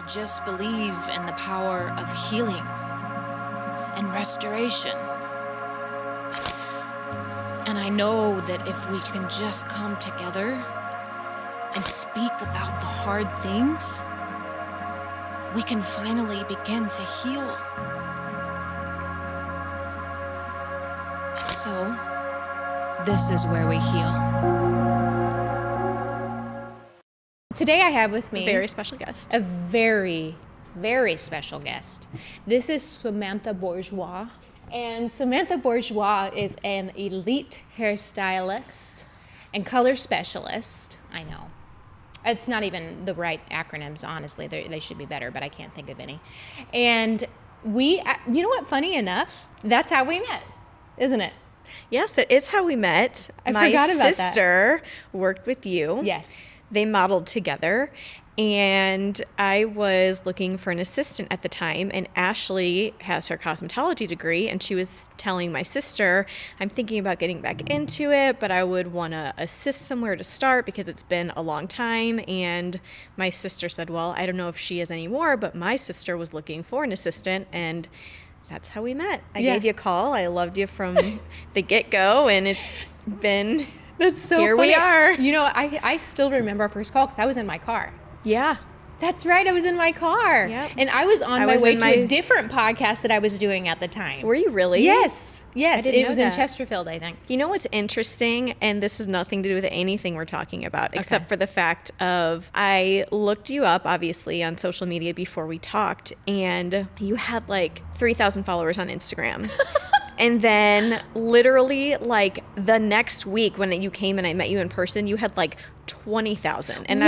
just believe in the power of healing and restoration. And I know that if we can just come together and speak about the hard things, we can finally begin to heal. So, this is where we heal. Today I have with me a very special guest. A very, very special guest. This is Samantha Bourgeios. And Samantha Bourgeios is an elite hairstylist and color specialist. I know. It's not even the right acronyms, honestly. They should be better, but I can't think of any. And you know what, funny enough, that's how we met, isn't it? Yes, that is how we met. I forgot about that. My sister worked with you. Yes. They modeled together, and I was looking for an assistant at the time, and Ashley has her cosmetology degree, and she was telling my sister, I'm thinking about getting back into it, but I would want to assist somewhere to start because it's been a long time. And my sister said, well, I don't know if she is anymore, but my sister was looking for an assistant, and that's how we met. I gave you a call. I loved you from the get-go, and it's been... That's so Here funny. we are. You know, I still remember our first call because I was in my car. Yeah. That's right. I was in my car. Yep. And I was on my way to a different podcast that I was doing at the time. Were you really? Yes. Yes. It was in that. Chesterfield, I think. You know what's interesting, and this has nothing to do with anything we're talking about, except for the fact of I looked you up, obviously, on social media before we talked, and you had like 3,000 followers on Instagram. And then literally like the next week when you came and I met you in person, you had like 20,000. And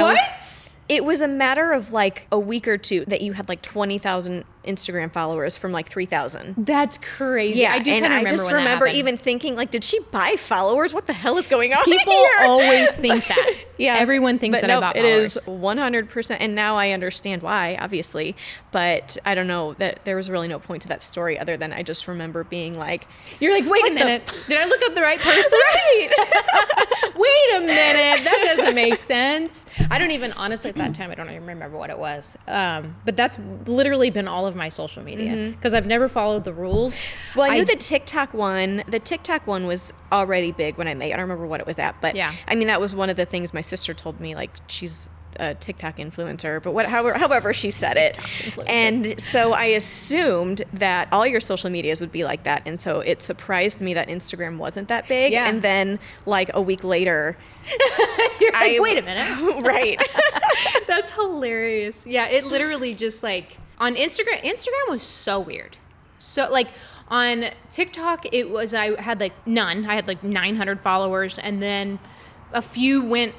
it was a matter of like a week or two that you had like 20,000 Instagram followers from like 3,000. That's crazy. Yeah, I do and kind of I just remember even thinking like, did she buy followers? What the hell is going on People here? always think that. Yeah. Everyone thinks that about followers. It is 100%. And now I understand why, obviously. But I don't know, that there was really no point to that story other than I just remember being like... You're like, wait a minute. Did I look up the right person? Right. Wait a minute. That doesn't make sense. I don't even, honestly, at that time, I don't even remember what it was. But that's literally been all of my social media because I've never followed the rules. Well, I knew the TikTok one. The TikTok one was already big when I made it. I don't remember what it was at, but yeah. I mean, that was one of the things my sister told me, like she's a TikTok influencer, but however she said it. And so I assumed that all your social medias would be like that. And so it surprised me that Instagram wasn't that big. Yeah. And then like a week later, you're like, wait a minute. Right. That's hilarious. Yeah. It literally just like on Instagram was so weird. So like on TikTok, I had like none. I had like 900 followers, and then a few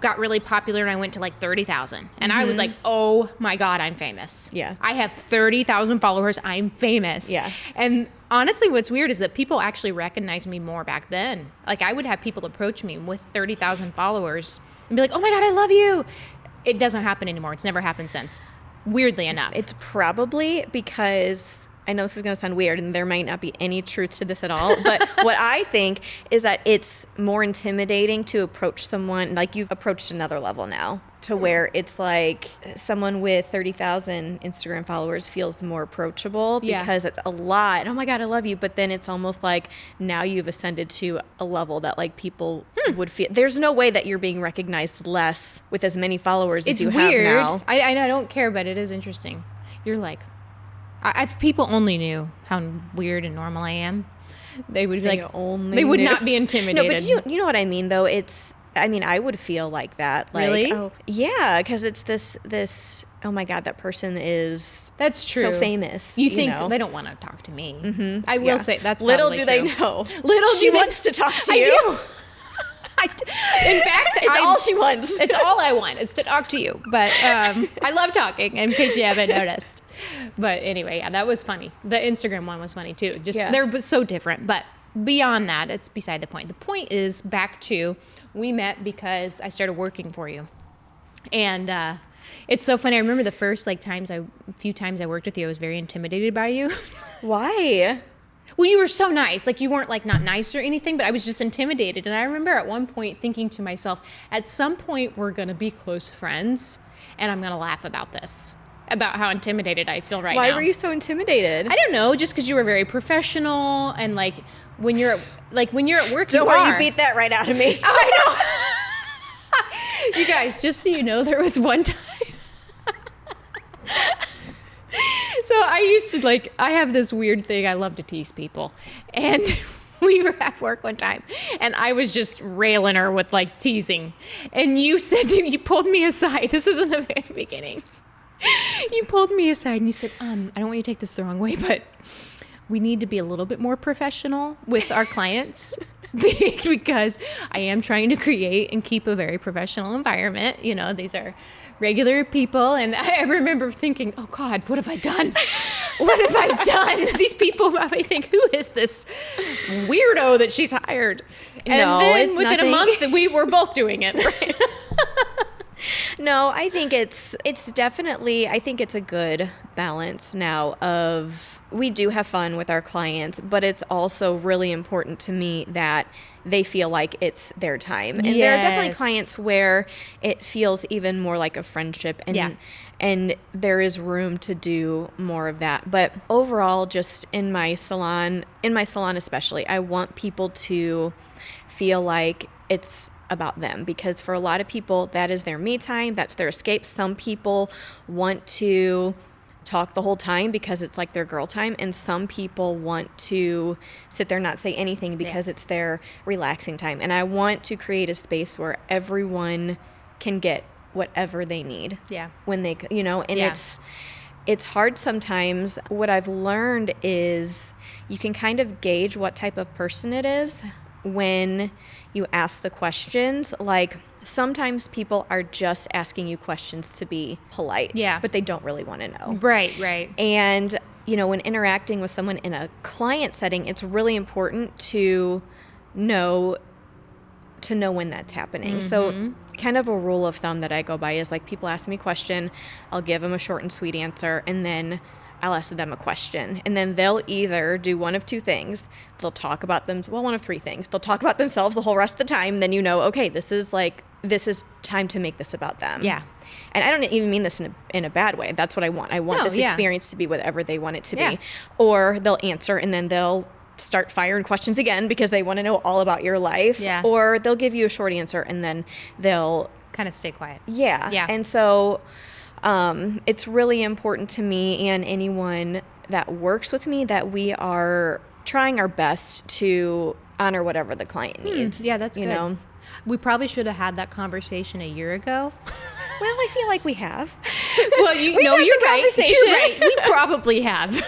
got really popular, and I went to like 30,000. And I was like, oh my God, I'm famous. Yeah. I have 30,000 followers. I'm famous. Yeah. And honestly, what's weird is that people actually recognized me more back then. Like I would have people approach me with 30,000 followers and be like, oh my God, I love you. It doesn't happen anymore. It's never happened since. Weirdly enough. It's probably because... I know this is going to sound weird and there might not be any truth to this at all, but what I think is that it's more intimidating to approach someone, like you've approached another level now, to where it's like someone with 30,000 Instagram followers feels more approachable because it's a lot. Oh my God, I love you. But then it's almost like now you've ascended to a level that like people would feel. There's no way that you're being recognized less with as many followers as you have now. I don't care, but it is interesting. You're like... if people only knew how weird and normal I am, they would be like, they would not be intimidated. No, but you know what I mean, though? I would feel like that. Like, really? Oh, yeah, because it's this, oh my God, that person is that's true. So famous. You think they don't want to talk to me. Mm-hmm. I will say that's little probably do true. they know. Little she wants to talk to you. I do. In fact, it's all she wants. It's all I want is to talk to you. But I love talking, in case you haven't noticed. But anyway, yeah, that was funny. The Instagram one was funny too. They're so different. But beyond that, it's beside the point. The point is back to we met because I started working for you. And it's so funny. I remember the first few times I worked with you, I was very intimidated by you. Why? Well, you were so nice. Like you weren't like not nice or anything, but I was just intimidated. And I remember at one point thinking to myself, at some point we're going to be close friends and I'm going to laugh about this. about how intimidated I feel right Why now. were you so intimidated? I don't know, just because you were very professional and like when you're at work, Don't you worry, are. you beat that right out of me. You guys, just so you know, there was one time. So I used to I have this weird thing. I love to tease people. And we were at work one time and I was just railing her with teasing. And you you pulled me aside. This is in the very beginning. You pulled me aside and you said, I don't want you to take this the wrong way, but we need to be a little bit more professional with our clients because I am trying to create and keep a very professional environment. You know, these are regular people. And I remember thinking, oh God, what have I done? What have I done? These people probably think, who is this weirdo that she's hired? And No, then it's within nothing. a month, we were both doing it. Right? No, I think it's definitely, I think it's a good balance now of we do have fun with our clients, but it's also really important to me that they feel like it's their time. And there are definitely Yes. clients where it feels even more like a friendship and there is room to do more of that. But overall, just in my salon especially, I want people to feel like it's about them, because for a lot of people that is their me time, that's their escape. Some people want to talk the whole time because it's like their girl time, and some people want to sit there and not say anything because it's their relaxing time. And I want to create a space where everyone can get whatever they need when they, and it's hard sometimes. What I've learned is you can kind of gauge what type of person it is when you ask the questions. Like, sometimes people are just asking you questions to be polite, but they don't really want to know. Right. And, when interacting with someone in a client setting, it's really important to know when that's happening. So kind of a rule of thumb that I go by is people ask me a question, I'll give them a short and sweet answer, and then I'll ask them a question, and then they'll either do one of two things. They'll talk about one of three things. They'll talk about themselves the whole rest of the time. Then okay, this is time to make this about them. Yeah. And I don't even mean this in a bad way. That's what I want. I want this experience to be whatever they want it to be. Or they'll answer, and then they'll start firing questions again because they want to know all about your life. Yeah. Or they'll give you a short answer, and then they'll kind of stay quiet. Yeah. And so it's really important to me and anyone that works with me that we are trying our best to honor whatever the client needs. Yeah, that's good. We probably should have had that conversation a year ago. Well, I feel like we have. Well, you're right. You're right. We probably have.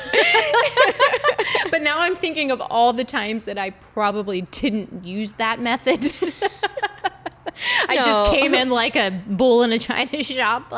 But now I'm thinking of all the times that I probably didn't use that method. I just came in like a bull in a china shop.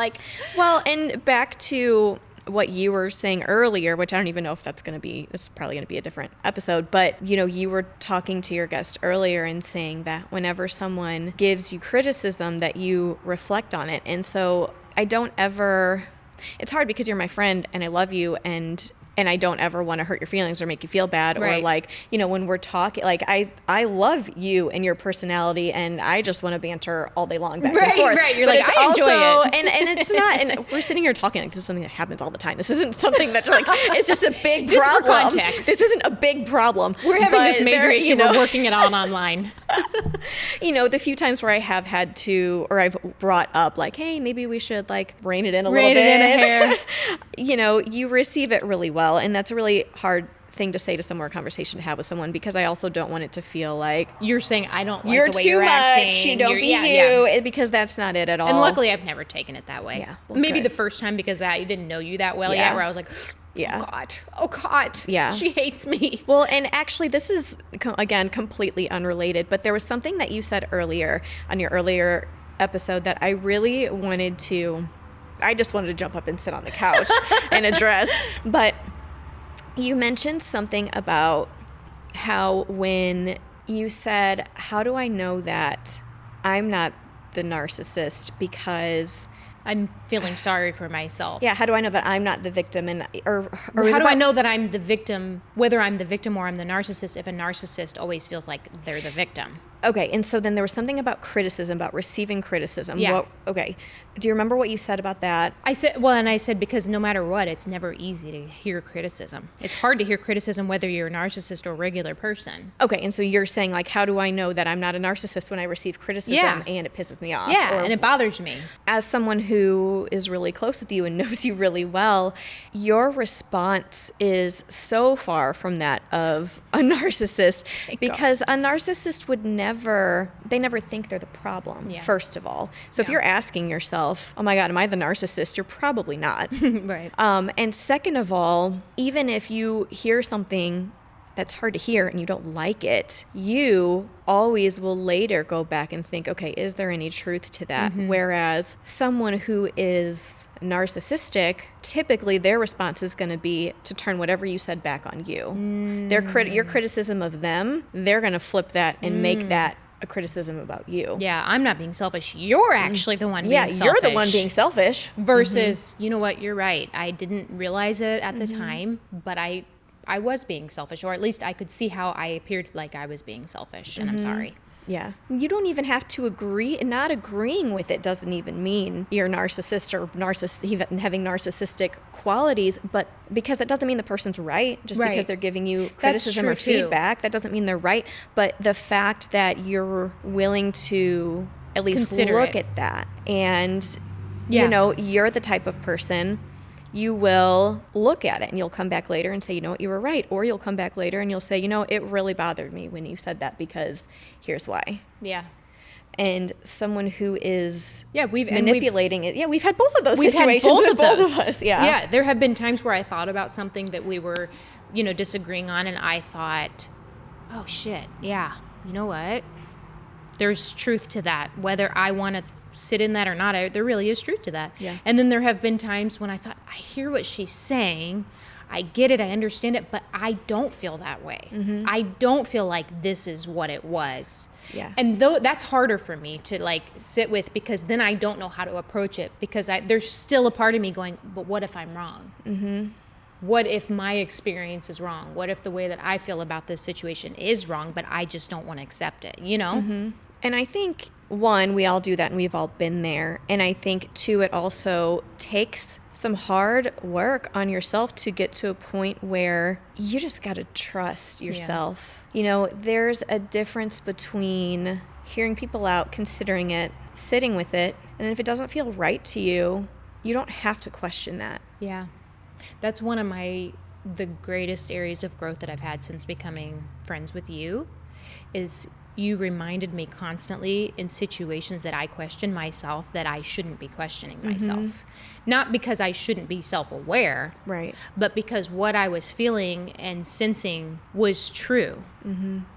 Well, and back to what you were saying earlier, which I don't even know if this is probably going to be a different episode, but you were talking to your guest earlier and saying that whenever someone gives you criticism that you reflect on it. And so it's hard because you're my friend and I love you, and I don't ever want to hurt your feelings or make you feel bad. Right. Or when we're talking, I love you and your personality, and I just want to banter all day long back and forth. Right. You're but I enjoy it. And it's not, and we're sitting here talking this is something that happens all the time. This isn't something that's it's just a big just problem. For context. This isn't a big problem. We're having this major issue. We're working it on online. The few times where I have had to, or I've brought up hey, maybe we should rein it in a little Rein bit. it in a hair. You receive it really well. And that's a really hard thing to say to someone, or conversation to have with someone, because I also don't want it to feel like you're saying I don't like you're the way too you're much, acting. you don't be you, because that's not it at all. And luckily I've never taken it that way. Yeah. Well, maybe good. the first time because I didn't know you that well Yeah. yet, where I was like, Yeah. oh God, Yeah. she hates me. Well, and actually this is, again, completely unrelated, but there was something that you said earlier on your earlier episode that I really I just wanted to jump up and sit on the couch and address. But you mentioned something about how when you said, how do I know that I'm not the narcissist because I'm feeling sorry for myself. how do I know that I'm not the victim? Or how do I know that I'm the victim, whether I'm the victim or I'm the narcissist, if a narcissist always feels like they're the victim? Okay, and so then there was something about criticism, about receiving criticism. Yeah. Okay. Do you remember what you said about that? I said because no matter what, it's never easy to hear criticism. It's hard to hear criticism whether you're a narcissist or a regular person. Okay, and so you're saying, like, how do I know that I'm not a narcissist when I receive criticism Yeah. and it pisses me off? Yeah, Or, and it bothers me. as someone who is really close with you and knows you really well, your response is so far from that of a narcissist, because a narcissist would never think they're the problem, Yeah. first of all. So if Yeah. you're asking yourself, oh my God, am I the narcissist? You're probably not. Right. And second of all, even if you hear something that's hard to hear and you don't like it, you always will later go back and think, okay, is there any truth to that? Whereas someone who is narcissistic, typically their response is going to be to turn whatever you said back on you. Your criticism of them, they're going to flip that and make that a criticism about you. Yeah, I'm not being selfish. You're actually the one being Yeah, selfish. you're the one being selfish. Versus, you know what, you're right. I didn't realize it at the time, but I was being selfish, or at least I could see how I appeared like I was being selfish, and I'm sorry. Yeah. You don't even have to agree. Not agreeing with it doesn't even mean you're a narcissist or even having narcissistic qualities, but because that doesn't mean the person's right. Just Right. because they're giving you That's criticism true, or too. feedback, that doesn't mean they're right. But the fact that you're willing to at least Consider look it. at that, and Yeah. you know, you're the type of person, you will look at it and you'll come back later and say, you know what, you were right. Or you'll come back later and you'll say, you know, it really bothered me when you said that because here's why. Yeah. And someone who is we've manipulating it. Yeah, we've had both of those We've had situations both with of both those. of us. Yeah. Yeah, there have been times where I thought about something that we were, disagreeing on, and I thought, oh shit, yeah, you know what? There's truth to that. Whether I want to sit in that or not, there really is truth to that. Yeah. And then there have been times when I thought, I hear what she's saying, I get it, I understand it, but I don't feel that way. I don't feel like this is what it was. Yeah. And that's harder for me to like sit with, because then I don't know how to approach it, because there's still a part of me going, but what if I'm wrong? What if my experience is wrong? What if the way that I feel about this situation is wrong, but I just don't want to accept it, And I think, one, we all do that and we've all been there. And I think, two, it also takes some hard work on yourself to get to a point where you just got to trust yourself. You know, there's a difference between hearing people out, considering it, sitting with it, and then if it doesn't feel right to you, you don't have to question that. Yeah. That's one of the greatest areas of growth that I've had since becoming friends with you, is you reminded me constantly in situations that I question myself that I shouldn't be questioning myself. Not because I shouldn't be self-aware, Right. but because what I was feeling and sensing was true.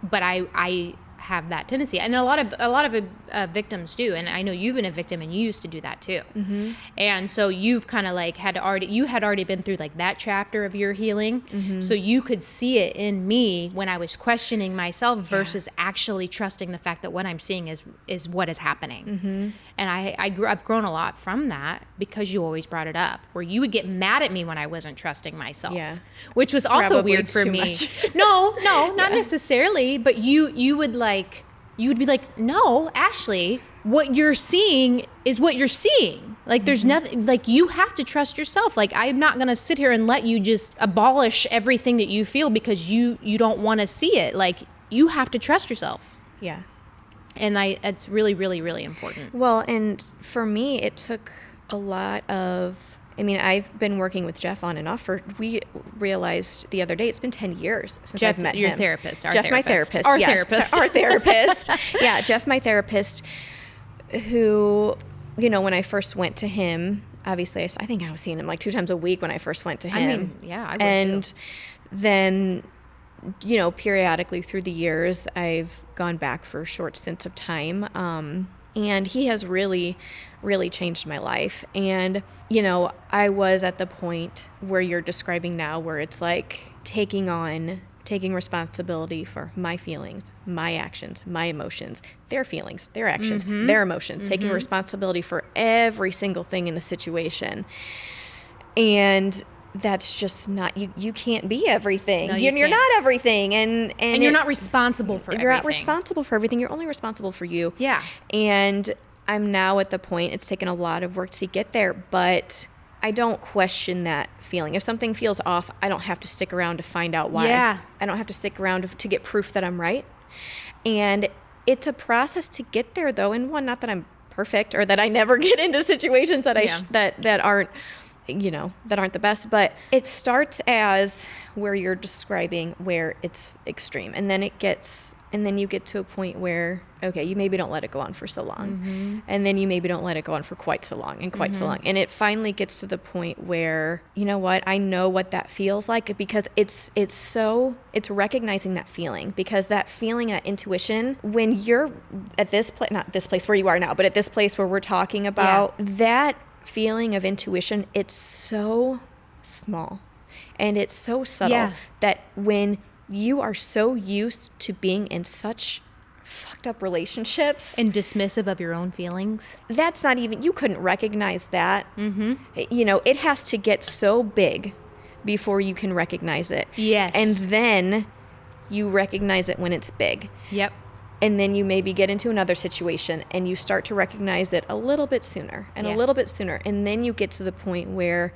But I have that tendency, and a lot of victims do, and I know you've been a victim and you used to do that too. And so you've kind of like had already been through like that chapter of your healing, so you could see it in me when I was questioning myself versus actually trusting the fact that what I'm seeing is what is happening. And I've grown a lot from that, because you always brought it up, where you would get mad at me when I wasn't trusting myself, which was also Probably weird for too me. much. No, not necessarily, but you would be like, no, Ashley, what you're seeing is what you're seeing. Like, there's nothing, like, you have to trust yourself. Like, I'm not going to sit here and let you just abolish everything that you feel because you don't want to see it. Like, you have to trust yourself. Yeah. And it's really, really, really important. Well, and for me, it took a lot of, I've been working with Jeff on and off we realized the other day, it's been 10 years since Jeff, I've met your him. therapist, Jeff, my therapist. Our yes, therapist. Our therapist. Yeah, Jeff, my therapist, who, when I first went to him, obviously, I think I was seeing him like 2 times a week when I first went to him. I would and too. then, periodically through the years, I've gone back for short stints of time. And he has really, really changed my life. And, I was at the point where you're describing now, where it's like taking responsibility for my feelings, my actions, my emotions, their feelings, their actions, their emotions, taking responsibility for every single thing in the situation. And that's just not, you can't be everything. No, you're can't. not everything. And you're not responsible for everything. You're not responsible for everything. You're only responsible for you. Yeah. And I'm now at the point, it's taken a lot of work to get there, but I don't question that feeling. If something feels off, I don't have to stick around to find out why. Yeah. I don't have to stick around to get proof that I'm right. And it's a process to get there, though. And one, not that I'm perfect or that I never get into situations that that aren't, that aren't the best, but it starts as where you're describing, where it's extreme, and then you get to a point where, okay, you maybe don't let it go on for so long, and then you maybe don't let it go on for quite so long and quite so long, and it finally gets to the point where, you know what, I know what that feels like, because it's recognizing that feeling, because that feeling, that intuition, when you're at this place, not this place where you are now, but at this place where we're talking about, that feeling of intuition, it's so small and it's so subtle that when you are so used to being in such fucked up relationships and dismissive of your own feelings, that's not even, you couldn't recognize that. It has to get so big before you can recognize it. Yes. And then you recognize it when it's big. Yep. And then you maybe get into another situation and you start to recognize it a little bit sooner and a little bit sooner. And then you get to the point where,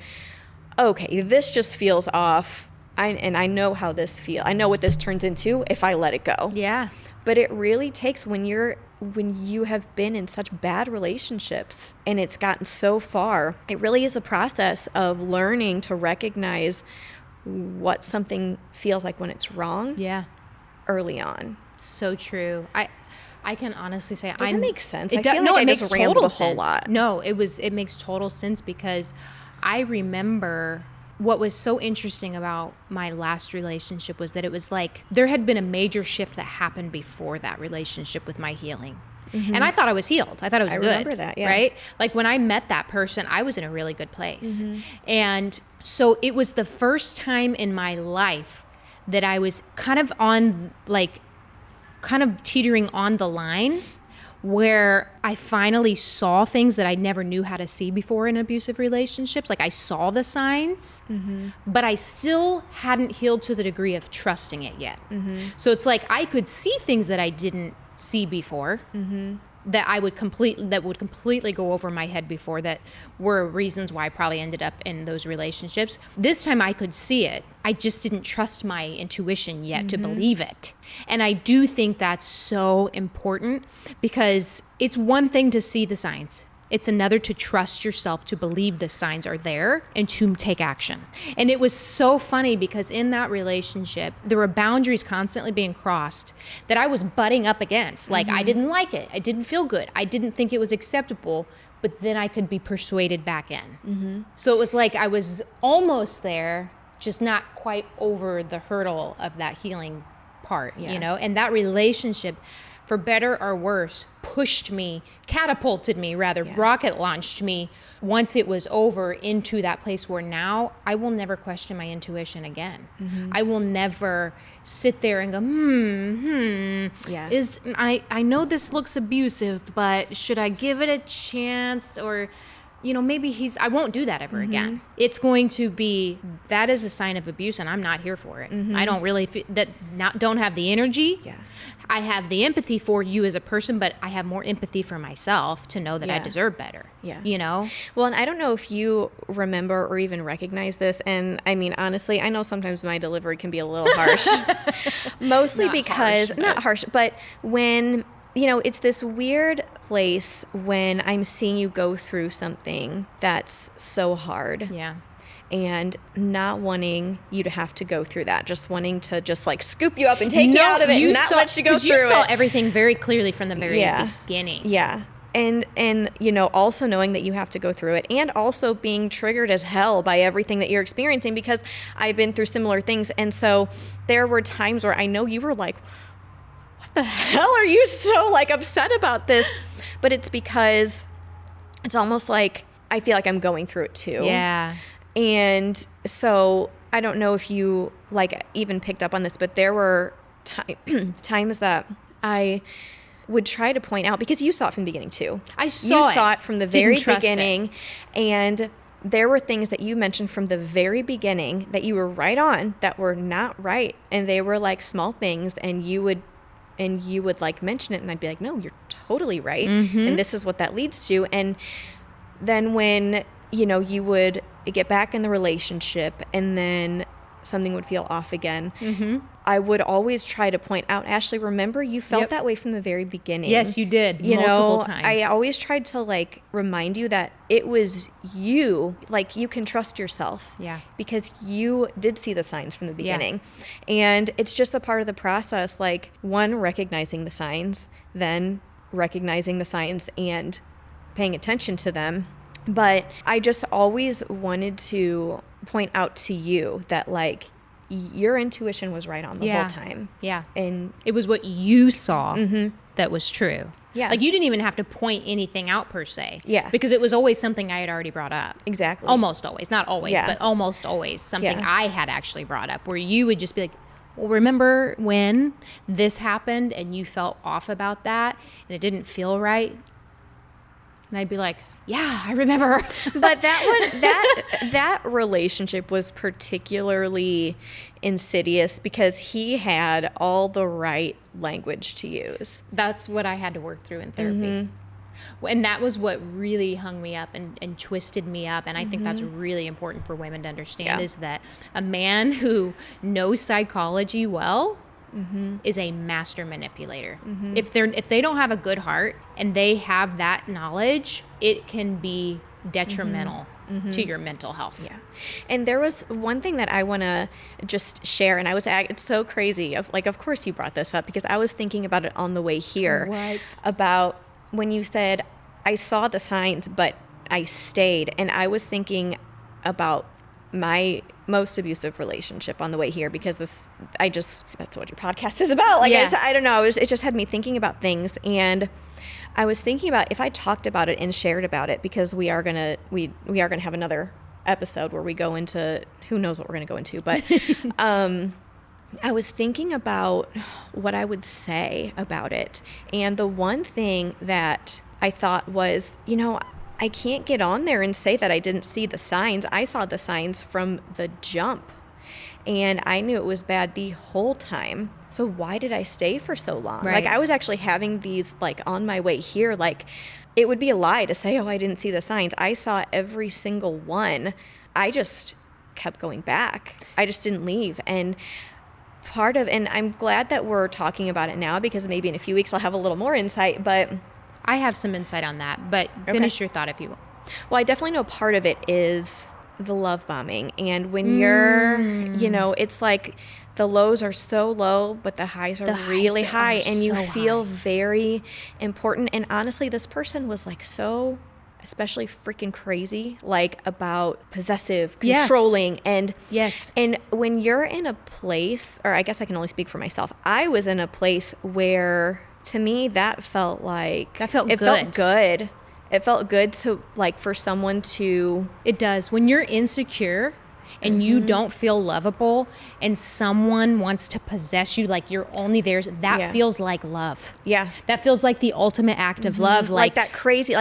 okay, this just feels off. I know how this feels. I know what this turns into if I let it go. Yeah. But it really takes, when you have been in such bad relationships and it's gotten so far, it really is a process of learning to recognize what something feels like when it's wrong. Yeah. Early on. So true. I can honestly say, Does that make sense? It I feel like I just rambled a whole lot. No, it makes total sense, because I remember what was so interesting about my last relationship was that it was like there had been a major shift that happened before that relationship with my healing. And I thought I was healed. I thought it was good. I remember that, yeah. Right? Like when I met that person, I was in a really good place. And so it was the first time in my life that I was kind of teetering on the line where I finally saw things that I never knew how to see before in abusive relationships. Like I saw the signs, but I still hadn't healed to the degree of trusting it yet. So it's like I could see things that I didn't see before, that would completely go over my head before, that were reasons why I probably ended up in those relationships. This time I could see it. I just didn't trust my intuition yet to believe it. And I do think that's so important, because it's one thing to see the signs. It's another to trust yourself to believe the signs are there and to take action. And it was so funny because in that relationship, there were boundaries constantly being crossed that I was butting up against. Like I didn't like it. I didn't feel good. I didn't think it was acceptable, but then I could be persuaded back in. So it was like I was almost there, just not quite over the hurdle of that healing part, And that relationship, for better or worse, pushed me, catapulted me rather, rocket launched me once it was over into that place where now I will never question my intuition again. I will never sit there and go, I know this looks abusive, but should I give it a chance? Or, maybe I won't do that ever again. It's going to be, that is a sign of abuse and I'm not here for it. I don't really don't have the energy. I have the empathy for you as a person, but I have more empathy for myself to know that I deserve better. Well, and I don't know if you remember or even recognize this. And I mean, honestly, I know sometimes my delivery can be a little harsh, mostly not harsh, but when, it's this weird place when I'm seeing you go through something that's so hard. And not wanting you to have to go through that, just wanting to just like scoop you up and take you out of it and not let you go through it. Because you saw everything very clearly from the very beginning. And also knowing that you have to go through it, and also being triggered as hell by everything that you're experiencing, because I've been through similar things. And so there were times where I know you were like, what the hell are you so like upset about this? But it's because it's almost like I feel like I'm going through it too. And so I don't know if you like even picked up on this, but there were times that I would try to point out, because you saw it from the beginning too. You saw it from the very beginning. And there were things that you mentioned from the very beginning that you were right on that were not right. And they were like small things, and you would like mention it, and I'd be like, no, you're totally right. And this is what that leads to. And then when, you would get back in the relationship and then something would feel off again, I would always try to point out, Ashley, remember you felt that way from the very beginning. Yes, you did. Multiple times. I always tried to like remind you that it was you, like you can trust yourself. Yeah. Because you did see the signs from the beginning. And it's just a part of the process, like one, recognizing the signs, then recognizing the signs and paying attention to them. But I just always wanted to point out to you that like your intuition was right on the whole time. Yeah. And it was what you saw that was true. Yeah. Like you didn't even have to point anything out per se. Yeah. Because it was always something I had already brought up. Exactly. Almost always. Not always, but almost always something I had actually brought up, where you would just be like, well, remember when this happened and you felt off about that and it didn't feel right? And I'd be like, yeah, I remember. But that relationship was particularly insidious because he had all the right language to use. That's what I had to work through in therapy. And that was what really hung me up and twisted me up. And I think that's really important for women to understand, is that a man who knows psychology well is a master manipulator. If they don't have a good heart and they have that knowledge, it can be detrimental to your mental health. Yeah. And there was one thing that I want to just share, and it's so crazy. Of course you brought this up because I was thinking about it on the way here. About when you said, I saw the signs, but I stayed. And I was thinking about my most abusive relationship on the way here because that's what your podcast is about. I don't know. It just had me thinking about things. And I was thinking about if I talked about it and shared about it, because we are gonna have another episode where we go into who knows what we're gonna go into. But I was thinking about what I would say about it. And the one thing that I thought was, I can't get on there and say that I didn't see the signs. I saw the signs from the jump. And I knew it was bad the whole time. So why did I stay for so long? Right. I was actually having these, on my way here, it would be a lie to say, oh, I didn't see the signs. I saw every single one. I just kept going back. I just didn't leave. And I'm glad that we're talking about it now, because maybe in a few weeks I'll have a little more insight, but I have some insight on that, but finish your thought if you will. Well, I definitely know part of it is the love bombing. And when you're, it's like the lows are so low, but the highs are really high, and you feel very important. And honestly, this person was so especially freaking crazy, about possessive, controlling. And and when you're in a place, or I guess I can only speak for myself, I was in a place where, to me, that felt good. It felt good to, for someone to... It does. When you're insecure and you don't feel lovable and someone wants to possess you, you're only theirs, that feels like love. Yeah. That feels like the ultimate act of love. That crazy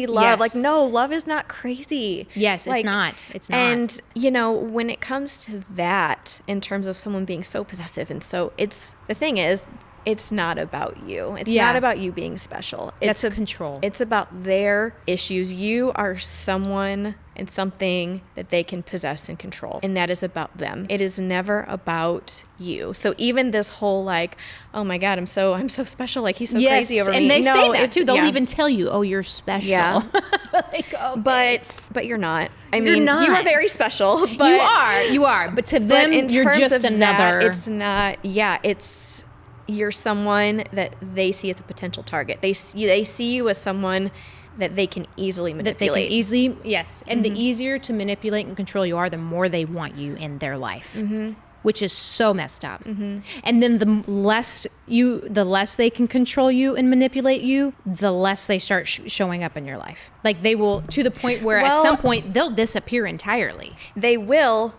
love. Yes. No, love is not crazy. Yes, it's not. It's not. And, when it comes to that, in terms of someone being so possessive and so... The thing is... It's not about you. It's not about you being special. That's control. It's about their issues. You are someone and something that they can possess and control. And that is about them. It is never about you. So even this whole oh my God, I'm so special. He's so crazy over me. And they say that too. They'll even tell you, oh, you're special. Yeah. But you're not. You're not. You are very special. But you are. But to them, you're just another. It's not. Yeah, you're someone that they see as a potential target. They see you as someone that they can easily manipulate. And the easier to manipulate and control you are, the more they want you in their life, which is so messed up. And then the less they can control you and manipulate you, the less they start showing up in your life. They will, to the point where at some point they'll disappear entirely. They will,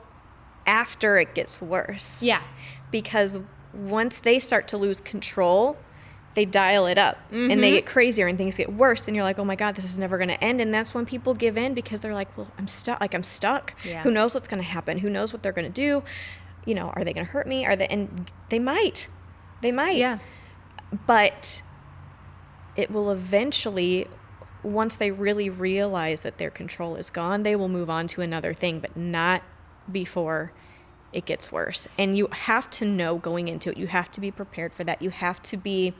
after it gets worse. Yeah. Because once they start to lose control, they dial it up and they get crazier and things get worse. And you're like, oh my God, this is never going to end. And that's when people give in because they're like, well, I'm stuck. Yeah. Who knows what's going to happen? Who knows what they're going to do? You know, are they going to hurt me? And they might. Yeah. But it will eventually, once they really realize that their control is gone, they will move on to another thing, but not before it gets worse. And you have to know going into it, you have to be prepared for that. You have to be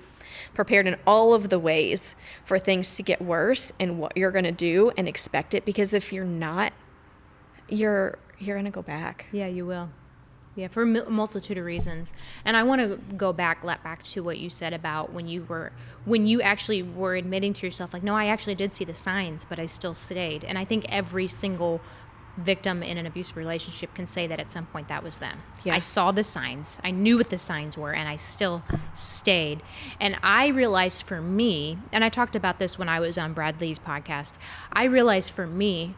prepared in all of the ways for things to get worse and what you're going to do and expect it. Because if you're not, you're going to go back. Yeah, you will. Yeah, for a multitude of reasons. And I want to go back to what you said about when you actually were admitting to yourself, like, no, I actually did see the signs, but I still stayed. And I think every single victim in an abusive relationship can say that at some point that was them. Yeah. I saw the signs. I knew what the signs were, and I still stayed. And I realized for me, and I talked about this when I was on Brad Lee's podcast, I realized for me,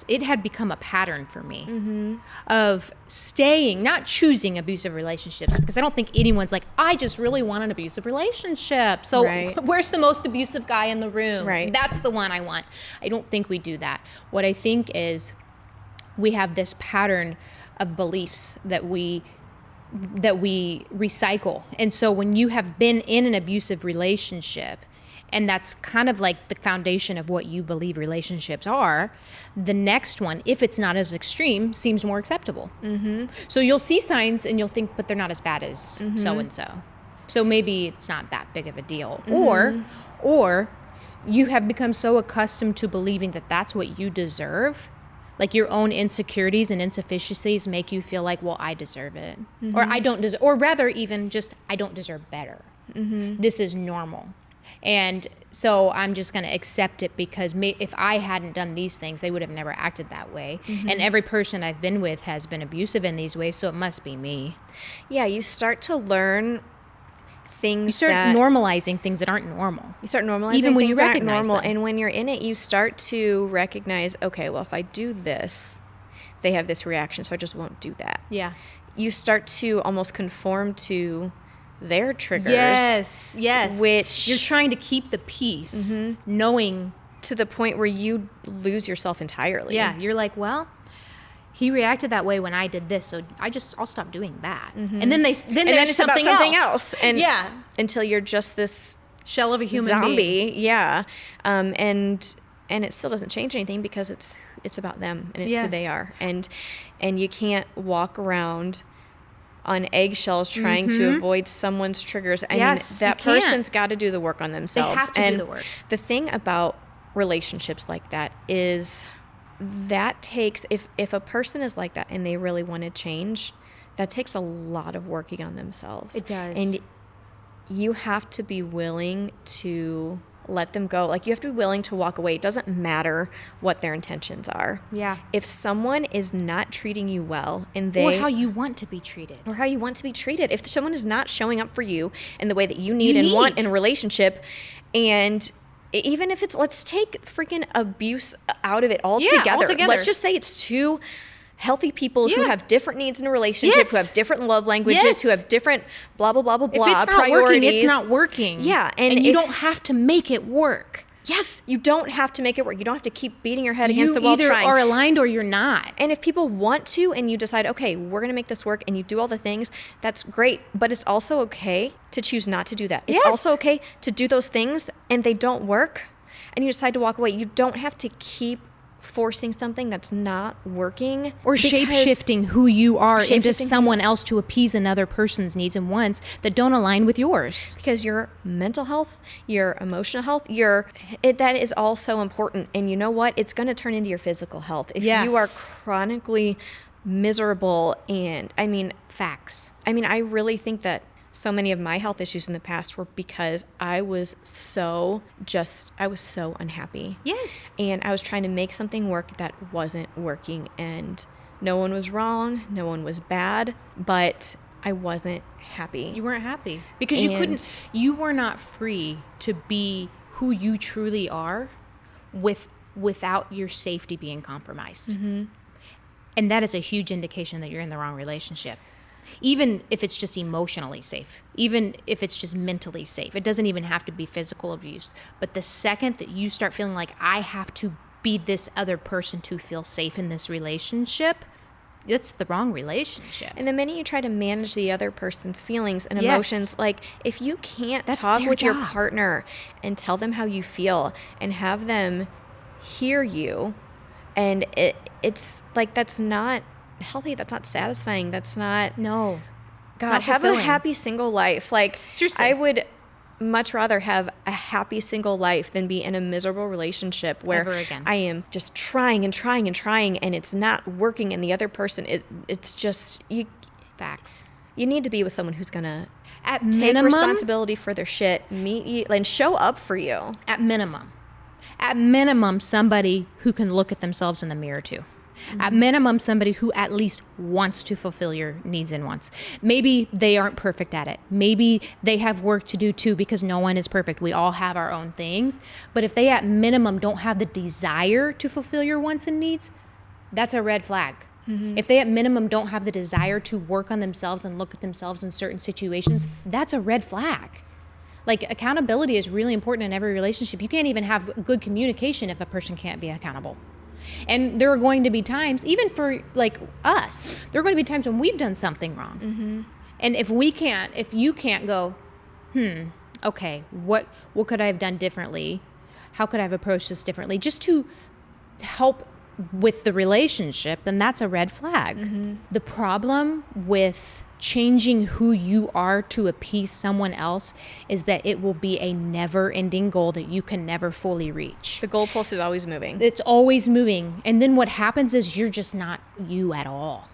it had become a pattern for me of staying, not choosing abusive relationships, because I don't think anyone's like, I just really want an abusive relationship. So where's the most abusive guy in the room? Right. That's the one I want. I don't think we do that. What I think is we have this pattern of beliefs that we recycle. And so when you have been in an abusive relationship, and that's kind of like the foundation of what you believe relationships are, the next one, if it's not as extreme, seems more acceptable. So you'll see signs and you'll think, but they're not as bad as so-and-so. So maybe it's not that big of a deal. Or you have become so accustomed to believing that that's what you deserve. Like your own insecurities and insufficiencies make you feel like, well, I deserve it. Or I don't deserve, or rather even just, I don't deserve better. This is normal. And so I'm just going to accept it because if I hadn't done these things, they would have never acted that way. And every person I've been with has been abusive in these ways, so it must be me. Yeah, you start to learn things. You start normalizing things that aren't normal. You start normalizing even when things you that aren't recognize normal. them. And when you're in it, you start to recognize, okay, well, if I do this, they have this reaction, so I just won't do that. Yeah. You start to almost conform to their triggers. Yes. Which you're trying to keep the peace, knowing to the point where you lose yourself entirely. Yeah, you're like, well, he reacted that way when I did this, so I'll stop doing that. And then there's it's something about something else. And yeah, until you're just this shell of a human zombie. being. Yeah. And it still doesn't change anything because it's about them and it's who they are. And you can't walk around on eggshells trying to avoid someone's triggers. I mean, that person's got to do the work on themselves. They have to do the work. The thing about relationships like that is that takes, if a person is like that and they really want to change, that takes a lot of working on themselves. It does. And you have to be willing to let them go. Like, you have to be willing to walk away. It doesn't matter what their intentions are. Yeah. If someone is not treating you well and or how you want to be treated. If someone is not showing up for you in the way that you need and want in a relationship, and even if it's, let's take freaking abuse out of it altogether. Let's just say it's two healthy people who have different needs in a relationship, who have different love languages, who have different blah, blah, blah, blah, blah, if it's not priorities. Working, it's not working. Yeah. And you don't have to make it work. Yes, you don't have to make it work. You don't have to keep beating your head against the wall You either trying. are aligned or you're not. And if people want to and you decide, okay, we're going to make this work, and you do all the things, that's great. But it's also okay to choose not to do that. It's also okay to do those things and they don't work and you decide to walk away. You don't have to keep forcing something that's not working, or shape-shifting who you are into someone else to appease another person's needs and wants that don't align with yours. Because your mental health, your emotional health, that is all so important. And you know what? It's going to turn into your physical health. If you are chronically miserable, and facts. I really think that so many of my health issues in the past were because I was so unhappy. Yes. And I was trying to make something work that wasn't working, and no one was wrong, no one was bad, but I wasn't happy. You weren't happy because you were not free to be who you truly are without your safety being compromised. And that is a huge indication that you're in the wrong relationship. Even if it's just emotionally safe, even if it's just mentally safe. It doesn't even have to be physical abuse. But the second that you start feeling like I have to be this other person to feel safe in this relationship, it's the wrong relationship. And the minute you try to manage the other person's feelings and Yes. emotions, like if you can't That's talk their with your job. partner and tell them how you feel and have them hear you, and it's like, that's not healthy, that's not satisfying, that's not, No. God, not have a fulfilling. happy single life. Like, Seriously. I would much rather have a happy single life than be in a miserable relationship where Ever again. I am just trying and trying and trying and it's not working, and the other person it's just Facts. you need to be with someone who's gonna At take minimum, responsibility for their shit, meet you, and show up for you. At minimum, somebody who can look at themselves in the mirror too. At minimum, somebody who at least wants to fulfill your needs and wants. Maybe they aren't perfect at it. Maybe they have work to do too, because no one is perfect. We all have our own things. But if they at minimum don't have the desire to fulfill your wants and needs, that's a red flag. If they at minimum don't have the desire to work on themselves and look at themselves in certain situations, that's a red flag. Like, accountability is really important in every relationship. You can't even have good communication if a person can't be accountable. And there are going to be times, even for like us, there are going to be times when we've done something wrong. And if you can't go, okay, what could I have done differently? How could I have approached this differently? Just to help with the relationship, then that's a red flag. The problem with changing who you are to appease someone else is that it will be a never-ending goal that you can never fully reach. The goalpost is always moving. It's always moving. And then what happens is you're just not you at all.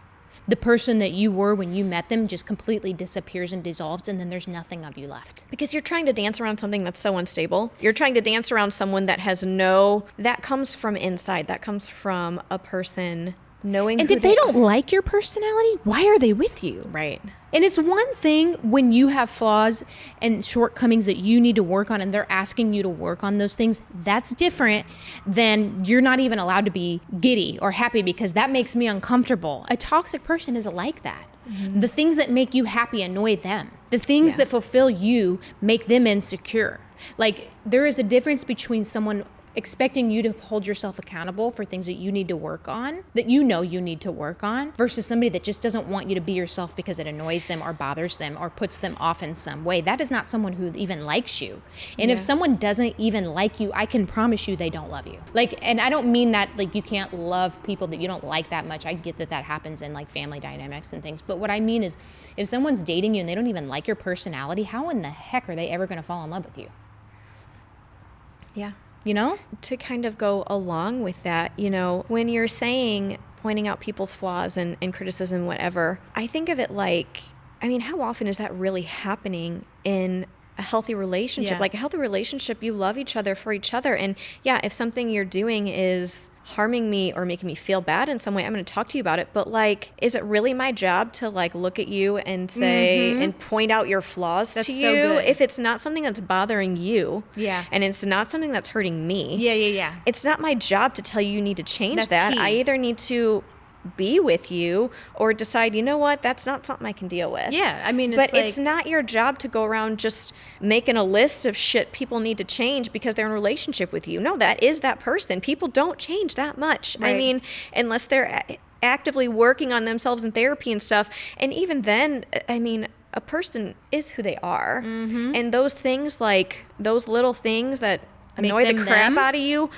The person that you were when you met them just completely disappears and dissolves, and then there's nothing of you left. Because you're trying to dance around something that's so unstable. You're trying to dance around someone that that comes from inside. That comes from a person knowing And who if they don't like your personality, why are they with you? Right. And it's one thing when you have flaws and shortcomings that you need to work on and they're asking you to work on those things. That's different than you're not even allowed to be giddy or happy because that makes me uncomfortable. A toxic person isn't like that. The things that make you happy annoy them. The things that fulfill you make them insecure. Like, there is a difference between someone expecting you to hold yourself accountable for things that you need to work on, that you know you need to work on, versus somebody that just doesn't want you to be yourself because it annoys them or bothers them or puts them off in some way. That is not someone who even likes you. And if someone doesn't even like you, I can promise you they don't love you. Like, and I don't mean that like you can't love people that you don't like that much. I get that that happens in like family dynamics and things. But what I mean is, if someone's dating you and they don't even like your personality, how in the heck are they ever going to fall in love with you? Yeah. You know? To kind of go along with that, when you're pointing out people's flaws and criticism, whatever, I think of it like, how often is that really happening in a healthy relationship? Yeah. Like a healthy relationship, you love each other for each other. And yeah, if something you're doing is harming me or making me feel bad in some way, I'm going to talk to you about it. But like, is it really my job to like look at you and say and point out your flaws That's to so you good. if it's not something that's bothering you? Yeah. And it's not something that's hurting me. Yeah. It's not my job to tell you need to change That's that. key. I either need to be with you or decide, you know what, that's not something I can deal with. Yeah, But it's not your job to go around just making a list of shit people need to change because they're in a relationship with you. No, that is that person. People don't change that much. Right. Unless they're actively working on themselves in therapy and stuff. And even then, a person is who they are. And those things, like those little things that annoy the them crap them. out of you,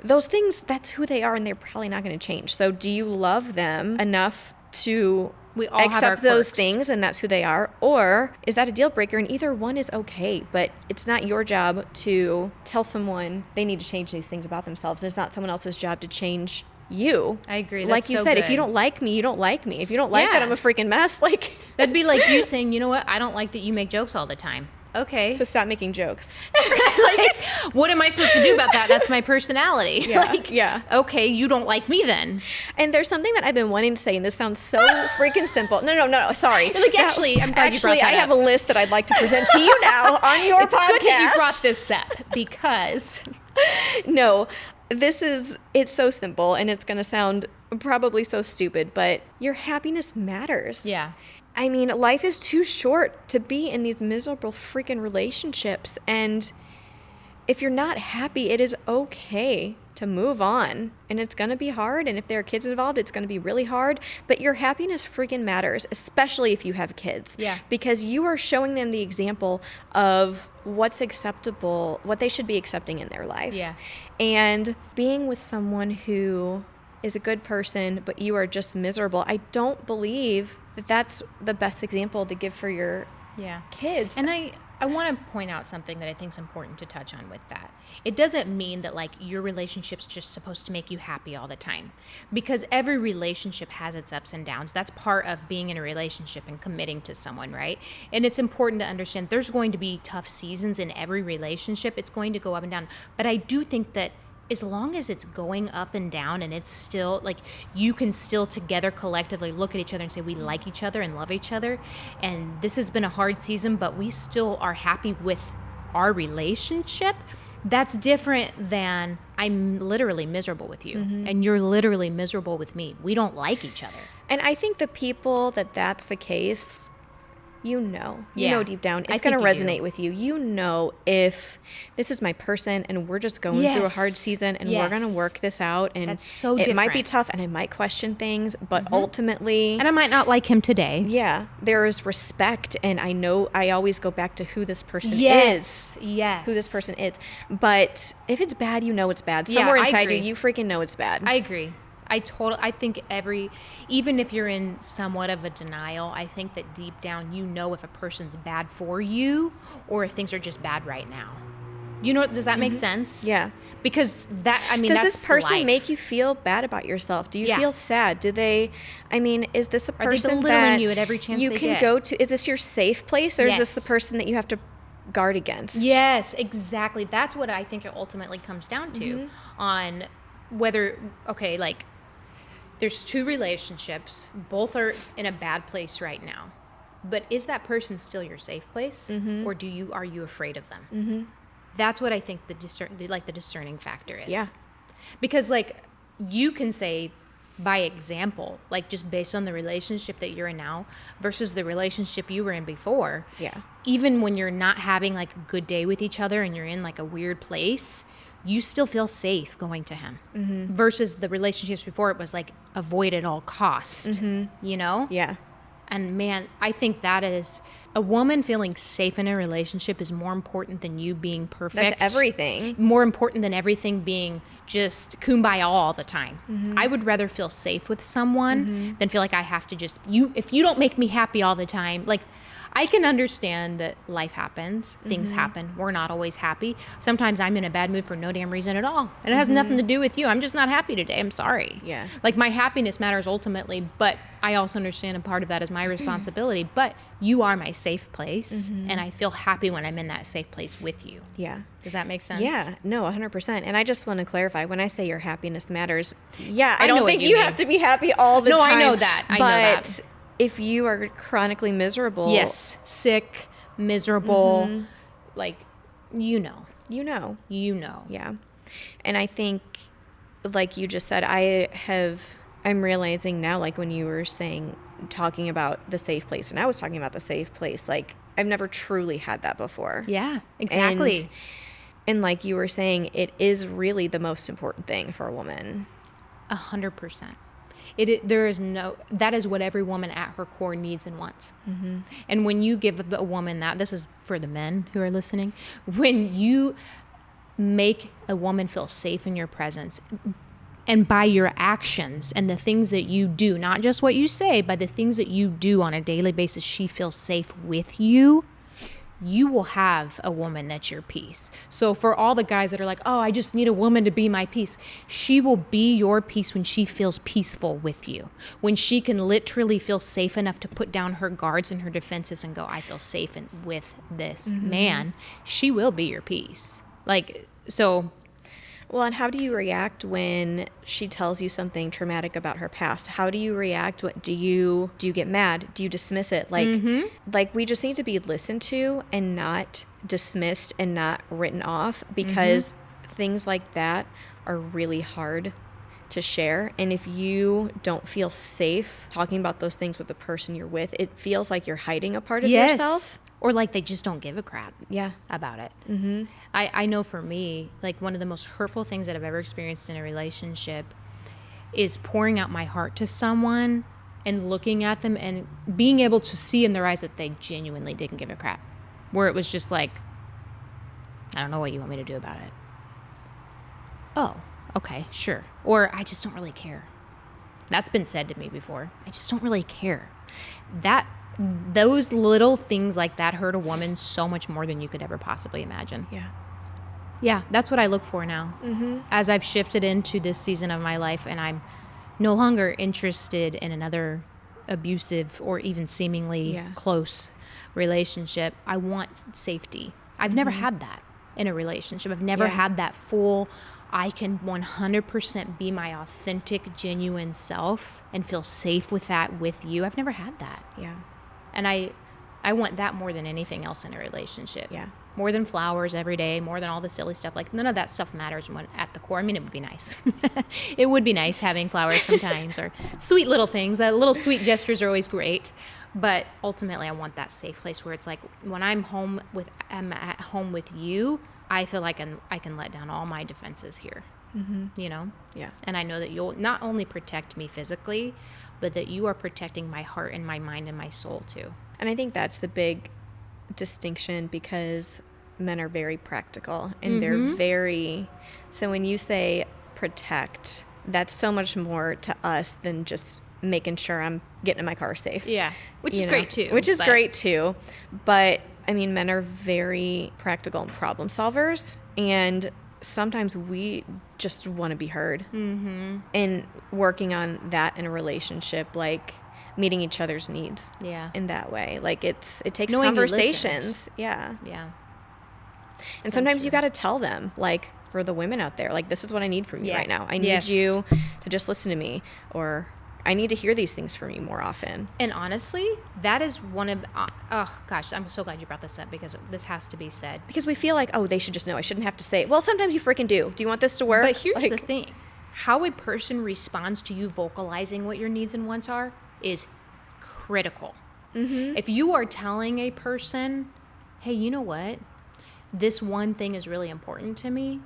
those things, that's who they are, and they're probably not going to change. So do you love them enough to We all have our accept those quirks. things and that's who they are? Or is that a deal breaker? And either one is okay, but it's not your job to tell someone they need to change these things about themselves. It's not someone else's job to change you. I agree. Like That's you so said, if good. you don't like me, you don't like me. If you don't like that Yeah. I'm a freaking mess, like... That'd be like you saying, you know what, I don't like that you make jokes all the time. Okay. So stop making jokes. What am I supposed to do about that? That's my personality. Yeah, yeah. Okay, you don't like me then. And there's something that I've been wanting to say, and this sounds so freaking simple. No, sorry. Like, actually, I'm glad you brought that I have a up. list that I'd like to present to you now on your It's podcast. good that you brought this up because No, it's so simple, and it's going to sound probably so stupid, but your happiness matters. Yeah. I mean, life is too short to be in these miserable freaking relationships. And if you're not happy, it is okay to move on. And it's going to be hard. And if there are kids involved, it's going to be really hard. But your happiness freaking matters, especially if you have kids. Yeah. Because you are showing them the example of what's acceptable, what they should be accepting in their life. Yeah. And being with someone who is a good person, but you are just miserable, I don't believe that that's the best example to give for your kids. And I want to point out something that I think is important to touch on with that. It doesn't mean that like your relationship's just supposed to make you happy all the time, because every relationship has its ups and downs. That's part of being in a relationship and committing to someone, right? And it's important to understand there's going to be tough seasons in every relationship. It's going to go up and down. But I do think that as long as it's going up and down and it's still like you can still together collectively look at each other and say we like each other and love each other, and this has been a hard season but we still are happy with our relationship, that's different than I'm literally miserable with you and you're literally miserable with me. We don't like each other. And I think the people that's the case, you know deep down, it's going to resonate with you. You know, if this is my person and we're just going through a hard season and we're going to work this out, and that's so it different. might be tough and I might question things, but ultimately, and I might not like him today. Yeah, there is respect, and I know I always go back to who this person is. Yes. Who this person is. But if it's bad, you know it's bad. Somewhere inside you freaking know it's bad. I agree. I think even if you're in somewhat of a denial, I think that deep down you know if a person's bad for you or if things are just bad right now. You know, does that make sense? Yeah. Because does that's this person life. make you feel bad about yourself? Do you feel sad? Is this a person are they belittling that you at every chance you they can get? go to? Is this your safe place, or is this the person that you have to guard against? Yes, exactly. That's what I think it ultimately comes down to on whether, like, there's two relationships, both are in a bad place right now, but is that person still your safe place, or are you afraid of them? That's what I think the discerning factor is. Yeah, because like you can say by example, like just based on the relationship that you're in now versus the relationship you were in before. Yeah, even when you're not having like a good day with each other and you're in like a weird place, you still feel safe going to him versus the relationships before it was like avoid at all cost, you know? Yeah. And man, I think that is a woman feeling safe in a relationship is more important than you being perfect. That's everything. More important than everything being just kumbaya all the time. I would rather feel safe with someone than feel like I have to if you don't make me happy all the time, like I can understand that life happens, things happen. We're not always happy. Sometimes I'm in a bad mood for no damn reason at all. And it has nothing to do with you. I'm just not happy today. I'm sorry. Yeah. Like my happiness matters ultimately, but I also understand a part of that is my responsibility. But you are my safe place, and I feel happy when I'm in that safe place with you. Yeah. Does that make sense? Yeah, no, 100%. And I just want to clarify, when I say your happiness matters, I know don't what think you you mean. have to be happy all the time. No, I know that. I know that. If you are chronically miserable. Yes. Sick, miserable, like, you know. You know. Yeah. And I think, like you just said, I'm realizing now, like when you were talking about the safe place, and I was talking about the safe place, like I've never truly had that before. Yeah, exactly. And like you were saying, it is really the most important thing for a woman. 100%. That is what every woman at her core needs and wants. And when you give a woman that, this is for the men who are listening, when you make a woman feel safe in your presence, and by your actions and the things that you do, not just what you say, but the things that you do on a daily basis, she feels safe with you, you will have a woman that's your peace. So for all the guys that are like, oh, I just need a woman to be my peace, she will be your peace when she feels peaceful with you. When she can literally feel safe enough to put down her guards and her defenses and go, I feel safe with this man, she will be your peace. Like, so... Well, and how do you react when she tells you something traumatic about her past? How do you react? Do you get mad? Do you dismiss it? Like we just need to be listened to and not dismissed and not written off, because things like that are really hard to share. And if you don't feel safe talking about those things with the person you're with, it feels like you're hiding a part of yourself. Or like they just don't give a crap about it. Mm-hmm. I know for me, like one of the most hurtful things that I've ever experienced in a relationship is pouring out my heart to someone and looking at them and being able to see in their eyes that they genuinely didn't give a crap. Where it was just like, I don't know what you want me to do about it. Oh, okay, sure. Or I just don't really care. That's been said to me before. I just don't really care. Those little things like that hurt a woman so much more than you could ever possibly imagine. Yeah. Yeah, that's what I look for now. Mm-hmm. As I've shifted into this season of my life and I'm no longer interested in another abusive or even seemingly close relationship, I want safety. I've never had that in a relationship. I've never had that full, I can 100% be my authentic, genuine self and feel safe with that with you. I've never had that. Yeah. And I want that more than anything else in a relationship. Yeah. More than flowers every day, more than all the silly stuff. Like, none of that stuff matters when at the core. I mean, it would be nice. It would be nice having flowers sometimes or sweet little things. Little sweet gestures are always great. But ultimately, I want that safe place where it's like when I'm at home with you, I feel like I can let down all my defenses here. Mm-hmm. You know? Yeah. And I know that you'll not only protect me physically, but that you are protecting my heart and my mind and my soul too. And I think that's the big distinction, because men are very practical and they're very, so when you say protect, that's so much more to us than just making sure I'm getting in my car safe. Yeah. Which is great too. Which is great too. But I mean, men are very practical and problem solvers, and sometimes we just want to be heard. Mm-hmm. And working on that in a relationship, like meeting each other's needs in that way. Like it takes knowing conversations. Yeah. Yeah. And sometimes you got to tell them, like, for the women out there, like, this is what I need from you right now. I need you to just listen to me, or I need to hear these things from you more often. And honestly, that is one of, oh gosh, I'm so glad you brought this up, because this has to be said. Because we feel like, oh, they should just know. I shouldn't have to say it. Well, sometimes you freaking do. Do you want this to work? But here's the thing. How a person responds to you vocalizing what your needs and wants are is critical. Mm-hmm. If you are telling a person, hey, you know what? This one thing is really important to me.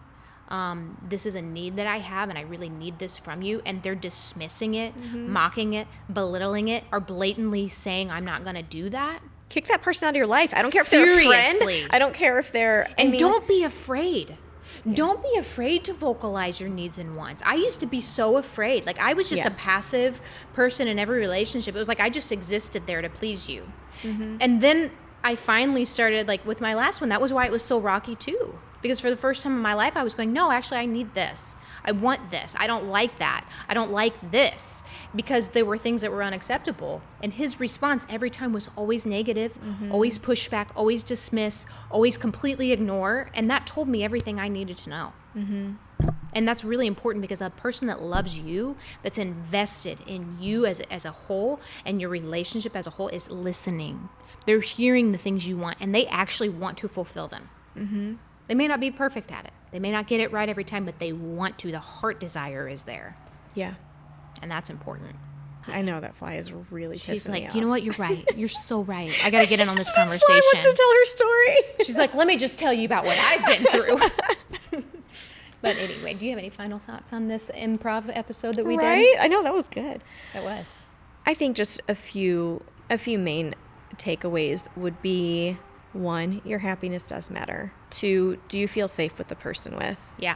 This is a need that I have, and I really need this from you. And they're dismissing it, mocking it, belittling it, or blatantly saying, I'm not going to do that. Kick that person out of your life. I don't care if they're a friend. I don't care if they're... Don't be afraid. Yeah. Don't be afraid to vocalize your needs and wants. I used to be so afraid. Like, I was just a passive person in every relationship. It was like I just existed there to please you. Mm-hmm. And then I finally started, like, with my last one, that was why it was so rocky too. Because for the first time in my life, I was going, no, actually, I need this. I want this. I don't like that. I don't like this. Because there were things that were unacceptable. And his response every time was always negative, always push back, always dismiss, always completely ignore. And that told me everything I needed to know. Mm-hmm. And that's really important, because a person that loves you, that's invested in you as a whole and your relationship as a whole, is listening. They're hearing the things you want, and they actually want to fulfill them. Mm-hmm. They may not be perfect at it. They may not get it right every time, but they want to. The heart desire is there. Yeah. And that's important. I know that fly is really pissing me off. She's like, you know what? You're right. You're so right. I got to get in on this conversation. Fly wants to tell her story. She's like, let me just tell you about what I've been through. But anyway, do you have any final thoughts on this improv episode that we did? Right? I know, that was good. It was. I think just a few main takeaways would be: 1, your happiness does matter. 2, do you feel safe with the person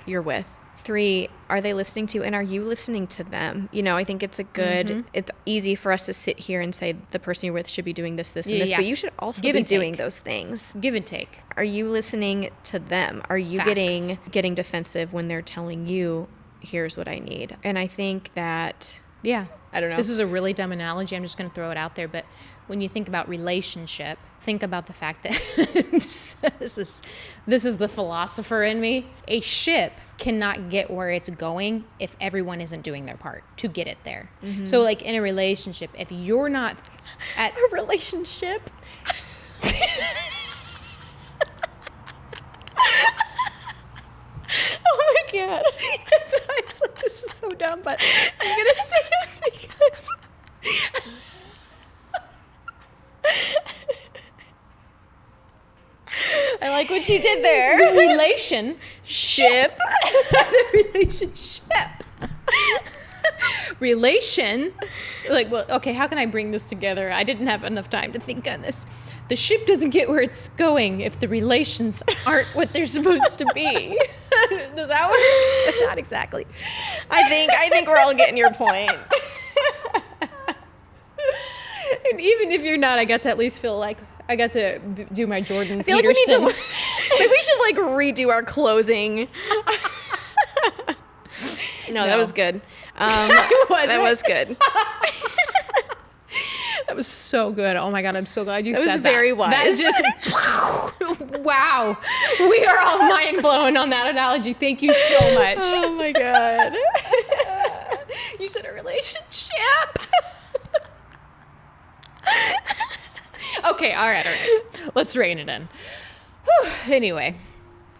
you're with? 3, are they listening to you, and are you listening to them? You know, I think it's a good, it's easy for us to sit here and say the person you're with should be doing this, and this, but you should also be doing those things. Give and take. Are you listening to them? Are you getting defensive when they're telling you, here's what I need? And I think that... Yeah. I don't know. This is a really dumb analogy. I'm just going to throw it out there. But when you think about relationship, think about the fact that this is the philosopher in me. A ship cannot get where it's going if everyone isn't doing their part to get it there. Mm-hmm. So, like, in a relationship, if you're not at a relationship. Oh my can't. That's why I was like, this is so dumb, but I'm going to say it because... I like what you did there. The relationship. The relationship. Relation. Like, well, okay, how can I bring this together? I didn't have enough time to think on this. The ship doesn't get where it's going if the relations aren't what they're supposed to be. Does that work? Not exactly. I think we're all getting your point. And even if you're not, I got to at least feel like I got to do my Jordan I feel Peterson. like we should like redo our closing. No, that was good. That was good. That was so good. Oh my God, I'm so glad you said that. That was very wise. That is just, wow. We are all mind blown on that analogy. Thank you so much. Oh my God. You said a relationship. Okay, all right. Let's rein it in. Whew. Anyway,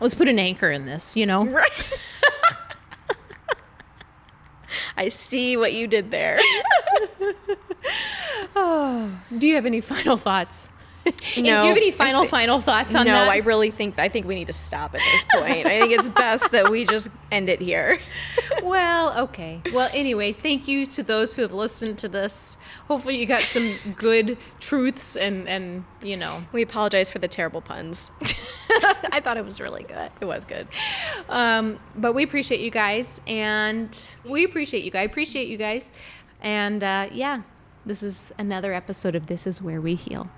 let's put an anchor in this, you know? Right. I see what you did there. Oh, do you have any final thoughts? No. Do you have any final thoughts on that? No, I think we need to stop at this point. I think it's best that we just end it here. Well, okay. Well, anyway, thank you to those who have listened to this. Hopefully you got some good truths and you know. We apologize for the terrible puns. I thought it was really good. It was good. But we appreciate you guys, and we appreciate you guys. I appreciate you guys. And yeah, this is another episode of This Is Where We Heal.